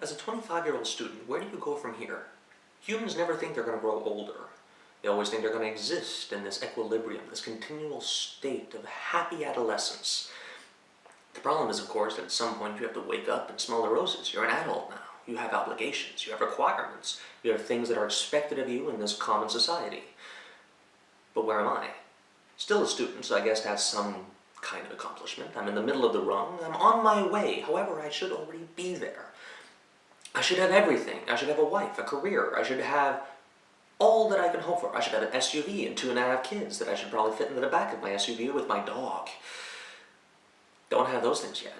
As a 25-year-old student, where do you go from here? Humans never think they're going to grow older. They always think they're going to exist in this equilibrium, this continual state of happy adolescence. The problem is, of course, that at some point you have to wake up and smell the roses. You're an adult now. You have obligations. You have requirements. You have things that are expected of you in this common society. But where am I? Still a student, so I guess that's some kind of accomplishment. I'm in the middle of the rung. I'm on my way. However, I should already be there. I should have everything. I should have a wife, a career. I should have all that I can hope for. I should have an SUV and 2.5 kids that I should probably fit into the back of my SUV with my dog. Don't have those things yet.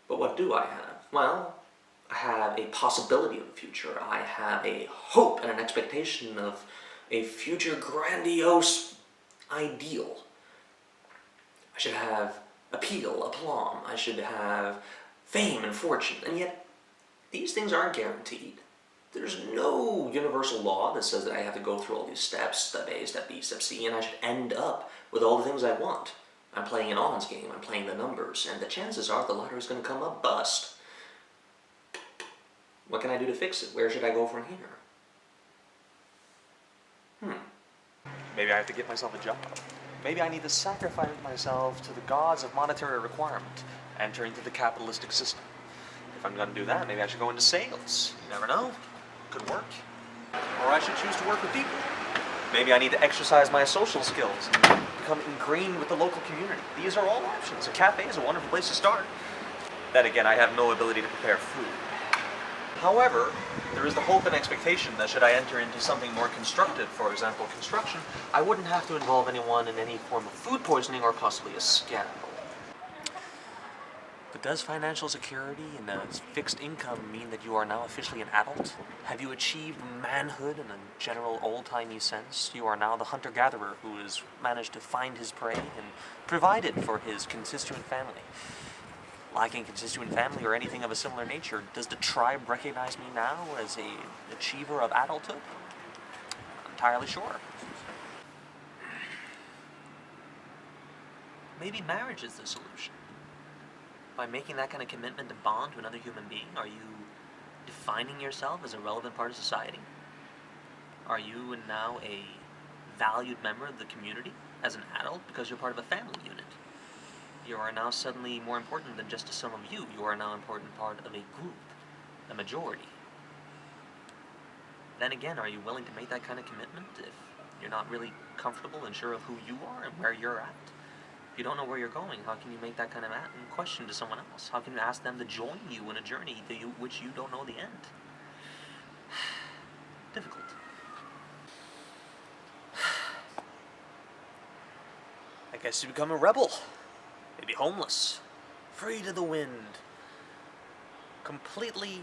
But what do I have? Well, I have a possibility of the future. I have a hope and an expectation of a future grandiose ideal. I should have appeal, aplomb. I should have fame and fortune. And yet, these things aren't guaranteed. There's no universal law that says that I have to go through all these steps, step A, step B, step C, and I should end up with all the things I want. I'm playing an odds game, I'm playing the numbers, and the chances are the lottery's going to come up bust. What can I do to fix it? Where should I go from here? Maybe I have to get myself a job. Maybe I need to sacrifice myself to the gods of monetary requirement, enter into the capitalistic system. If I'm going to do that, maybe I should go into sales. You never know. Could work. Or I should choose to work with people. Maybe I need to exercise my social skills and become ingrained with the local community. These are all options. A cafe is a wonderful place to start. Then again, I have no ability to prepare food. However, there is the hope and expectation that should I enter into something more constructive, for example construction, I wouldn't have to involve anyone in any form of food poisoning or possibly a scandal. But does financial security and a fixed income mean that you are now officially an adult? Have you achieved manhood in a general old-timey sense? You are now the hunter-gatherer who has managed to find his prey and provided for his constituent family. Lacking constituent family or anything of a similar nature, does the tribe recognize me now as an achiever of adulthood? Not entirely sure. Maybe marriage is the solution. By making that kind of commitment and bond to another human being, are you defining yourself as a relevant part of society? Are you now a valued member of the community as an adult because you're part of a family unit? You are now suddenly more important than just a sum of you. You are now an important part of a group, a majority. Then again, are you willing to make that kind of commitment if you're not really comfortable and sure of who you are and where you're at? If you don't know where you're going, how can you make that kind of question to someone else? How can you ask them to join you in a journey which you don't know the end? Difficult. I guess you become a rebel. Maybe homeless. Free to the wind. Completely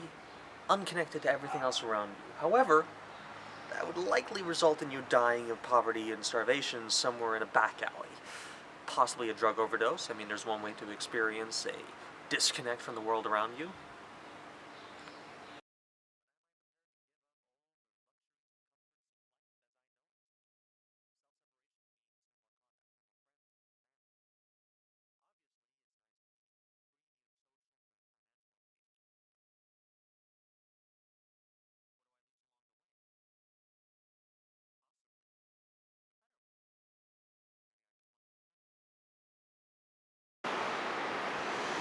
unconnected to everything else around you. However, that would likely result in you dying of poverty and starvation somewhere in a back alley. Possibly a drug overdose. I mean, there's one way to experience a disconnect from the world around you.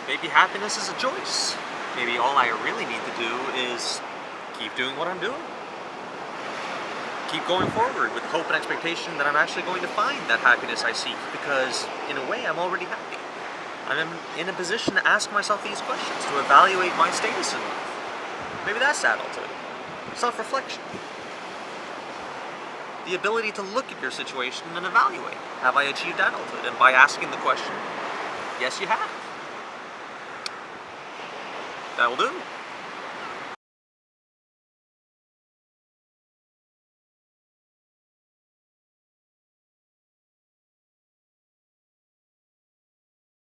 Maybe happiness is a choice. Maybe all I really need to do is keep doing what I'm doing. Keep going forward with hope and expectation that I'm actually going to find that happiness I seek, because in a way I'm already happy. I'm in a position to ask myself these questions, to evaluate my status in life. Maybe that's adulthood. Self-reflection. The ability to look at your situation and evaluate. Have I achieved adulthood? And by asking the question, yes you have. That will do.